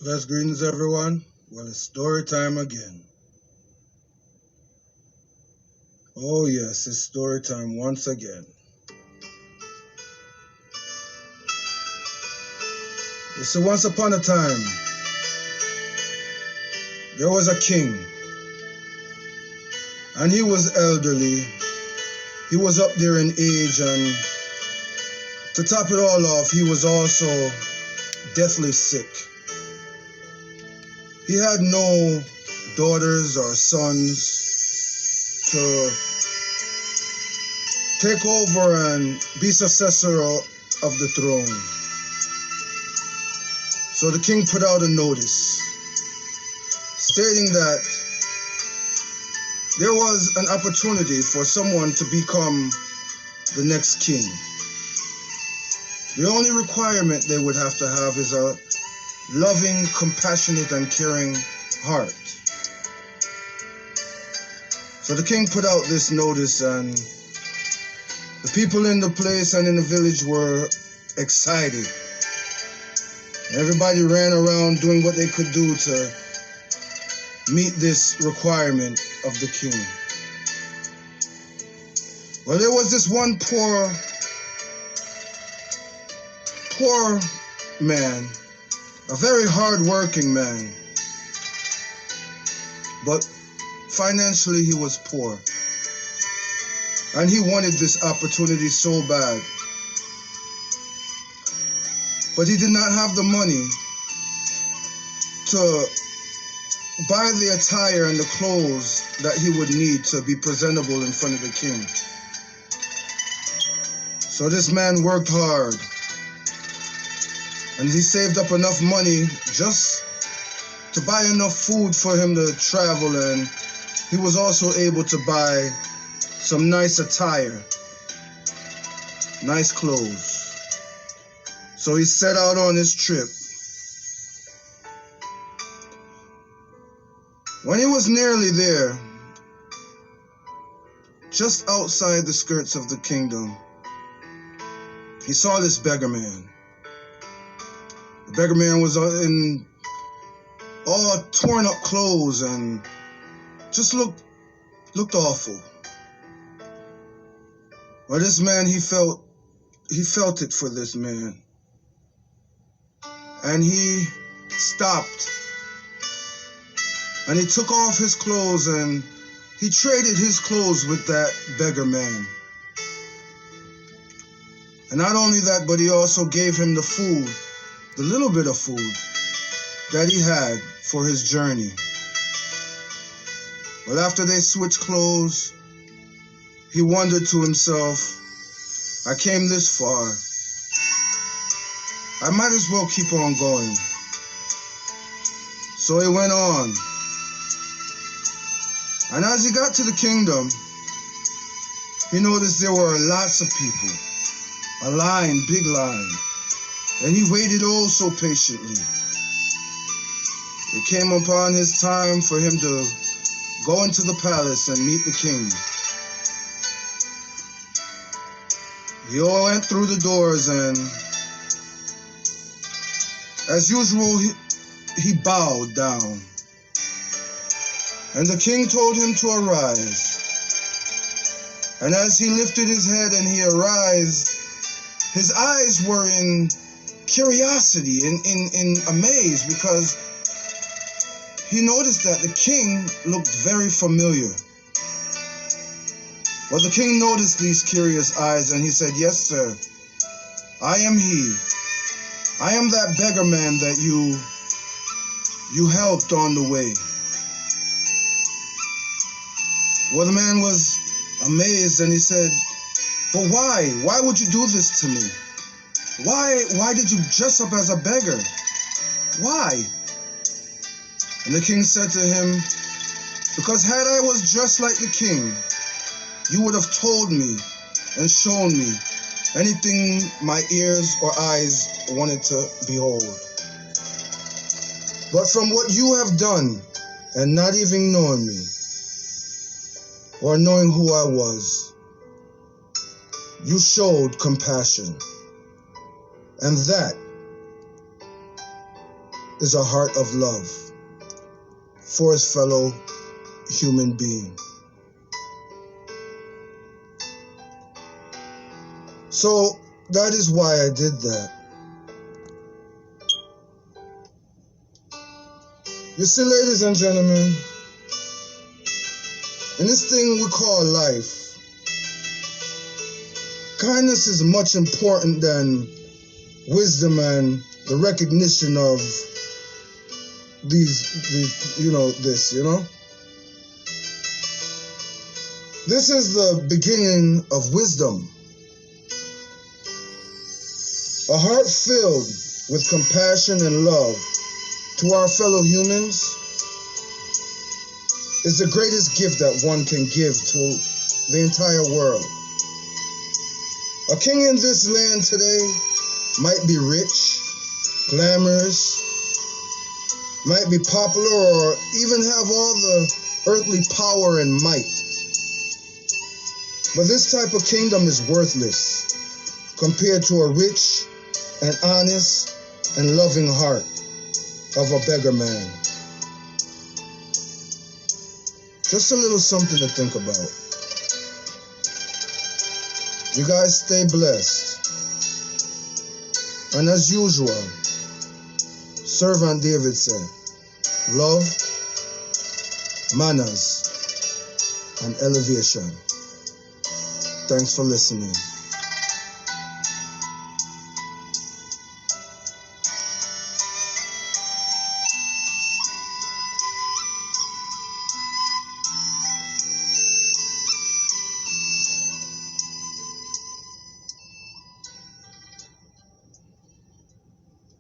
Blessed greetings, everyone. Well, it's story time again. Oh, yes, it's story time once again. You see, once upon a time, there was a king, and he was elderly. He was up there in age, and to top it all off, he was also deathly sick. He had no daughters or sons to take over and be successor of the throne. So the king put out a notice stating that there was an opportunity for someone to become the next king. The only requirement they would have to have is a loving, compassionate, and caring heart. So the king put out this notice, and the people in the place and in the village were excited. Everybody ran around doing what they could do to meet this requirement of the king. Well, there was this one poor man, a very hard-working man, but financially he was poor. And he wanted this opportunity so bad. But he did not have the money to buy the attire and the clothes that he would need to be presentable in front of the king. So this man worked hard, and he saved up enough money just to buy enough food for him to travel, and he was also able to buy some nice attire, nice clothes. So he set out on his trip. When he was nearly there, just outside the skirts of the kingdom, he saw this beggar man. The beggar man was in all torn up clothes and just looked awful. Well, this man, he felt it for this man. And he stopped. And he took off his clothes and he traded his clothes with that beggar man. And not only that, but he also gave him the food, the little bit of food that he had for his journey. Well, after they switched clothes, he wondered to himself, I came this far. I might as well keep on going. So he went on. And as he got to the kingdom, he noticed there were lots of people. A line, big line. And he waited oh so patiently. It came upon his time for him to go into the palace and meet the king. He all went through the doors, and as usual, he bowed down. And the king told him to arise. And as he lifted his head and he arose, his eyes were in curiosity, in amaze, because he noticed that the king looked very familiar. Well, the king noticed these curious eyes, and he said, yes, sir, I am he. I am that beggar man that you helped on the way. Well, the man was amazed, and he said, but why? Why would you do this to me? Why did you dress up as a beggar? Why? And the king said to him, because had I was dressed like the king, you would have told me and shown me anything my ears or eyes wanted to behold. But from what you have done, and not even knowing me, or knowing who I was, you showed compassion. And that is a heart of love for his fellow human being. So that is why I did that. You see, ladies and gentlemen, in this thing we call life, kindness is much important than wisdom and the recognition of these This is the beginning of wisdom. A heart filled with compassion and love to our fellow humans is the greatest gift that one can give to the entire world. A king in this land today might be rich, glamorous, might be popular, or even have all the earthly power and might. But this type of kingdom is worthless compared to a rich and honest and loving heart of a beggar man. Just a little something to think about. You guys stay blessed. And as usual, Servant David said, love, manners, and elevation. Thanks for listening.